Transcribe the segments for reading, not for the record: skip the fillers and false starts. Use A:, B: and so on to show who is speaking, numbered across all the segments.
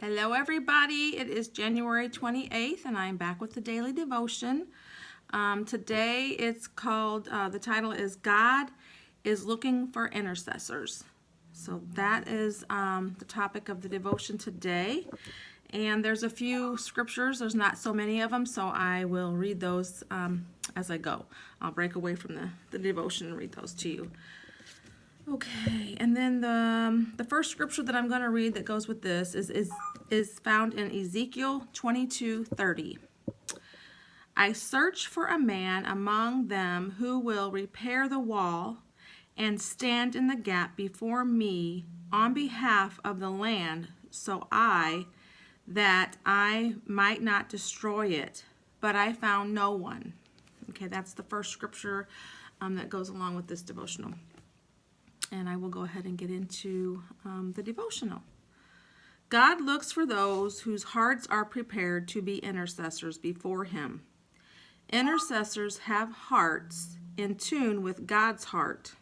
A: Hello everybody, it is January 28th and I'm back with the daily devotion. Today it's called, the title is God is Looking for Intercessors. So that is the topic of the devotion today. And there's a few scriptures, there's not so many of them, so I will read those as I go. I'll break away from the devotion and read those to you. Okay, and then the first scripture that I'm going to read that goes with this is found in Ezekiel 22:30. I search for a man among them who will repair the wall and stand in the gap before me on behalf of the land, so that I might not destroy it, but I found no one. Okay, that's the first scripture that goes along with this devotional. And I will go ahead and get into the devotional. God looks for those whose hearts are prepared to be intercessors before Him. Intercessors have hearts in tune with God's heart.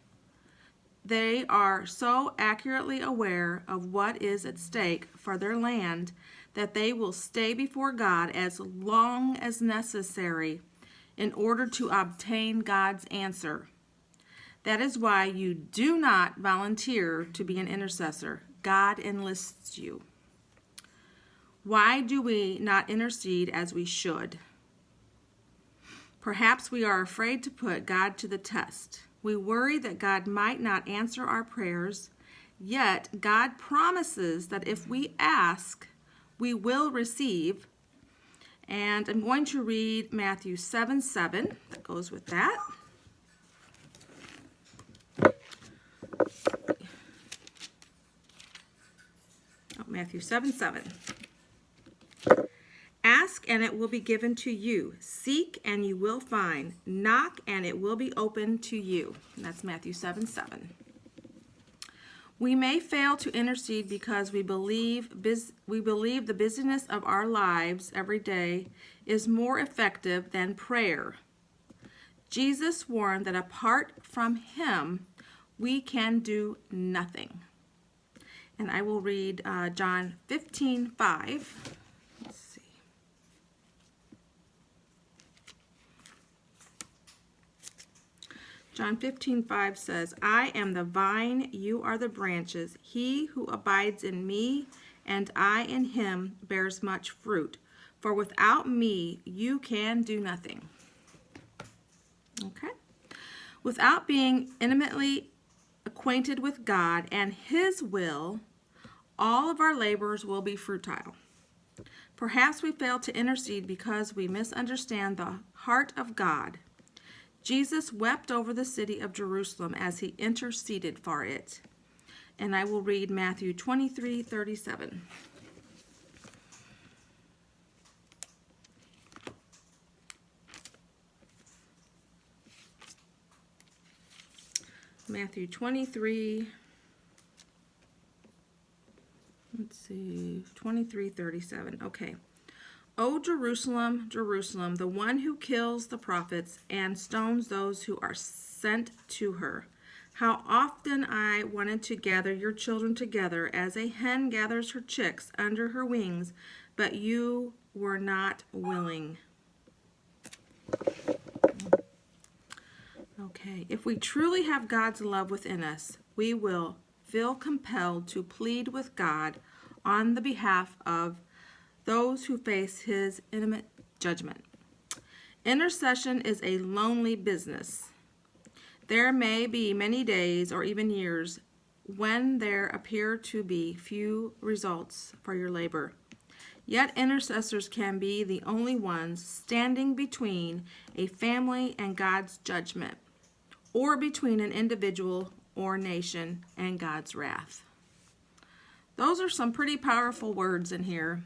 A: They are so accurately aware of what is at stake for their land that they will stay before God as long as necessary in order to obtain God's answer. That is why you do not volunteer to be an intercessor. God enlists you. Why do we not intercede as we should? Perhaps we are afraid to put God to the test. We worry that God might not answer our prayers, yet God promises that if we ask, we will receive. And I'm going to read Matthew 7:7. That goes with that. Matthew 7:7. Ask and it will be given to you. Seek and you will find. Knock and it will be opened to you. And that's Matthew 7:7. We may fail to intercede because we believe the busyness of our lives every day is more effective than prayer. Jesus warned that apart from Him, we can do nothing. And I will read John 15:5. Let's see. John 15:5 says, I am the vine, you are the branches. He who abides in me and I in him bears much fruit. For without me, you can do nothing. Okay? Without being intimately acquainted with God and His will, all of our labors will be futile. Perhaps we fail to intercede because we misunderstand the heart of God. Jesus wept over the city of Jerusalem as He interceded for it. And I will read Matthew 23:37. Matthew 23. Let's see, 23:37. Okay. O Jerusalem, Jerusalem, the one who kills the prophets and stones those who are sent to her. How often I wanted to gather your children together as a hen gathers her chicks under her wings, but you were not willing. Okay, if we truly have God's love within us, we will feel compelled to plead with God on the behalf of those who face His intimate judgment. Intercession is a lonely business. There may be many days or even years when there appear to be few results for your labor. Yet intercessors can be the only ones standing between a family and God's judgment, or between an individual or nation and God's wrath. Those are some pretty powerful words in here.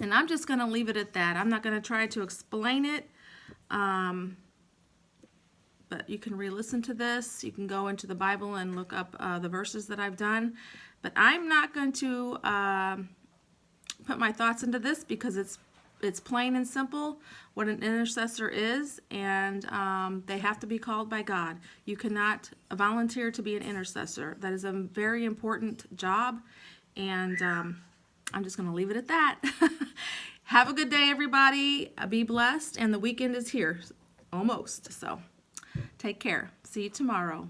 A: And I'm just going to leave it at that. I'm not going to try to explain it. But you can re-listen to this. You can go into the Bible and look up the verses that I've done. But I'm not going to put my thoughts into this because it's plain and simple what an intercessor is, and they have to be called by God. You cannot volunteer to be an intercessor. That is a very important job, and I'm just going to leave it at that. Have a good day, everybody. Be blessed. And the weekend is here almost. So take care. See you tomorrow.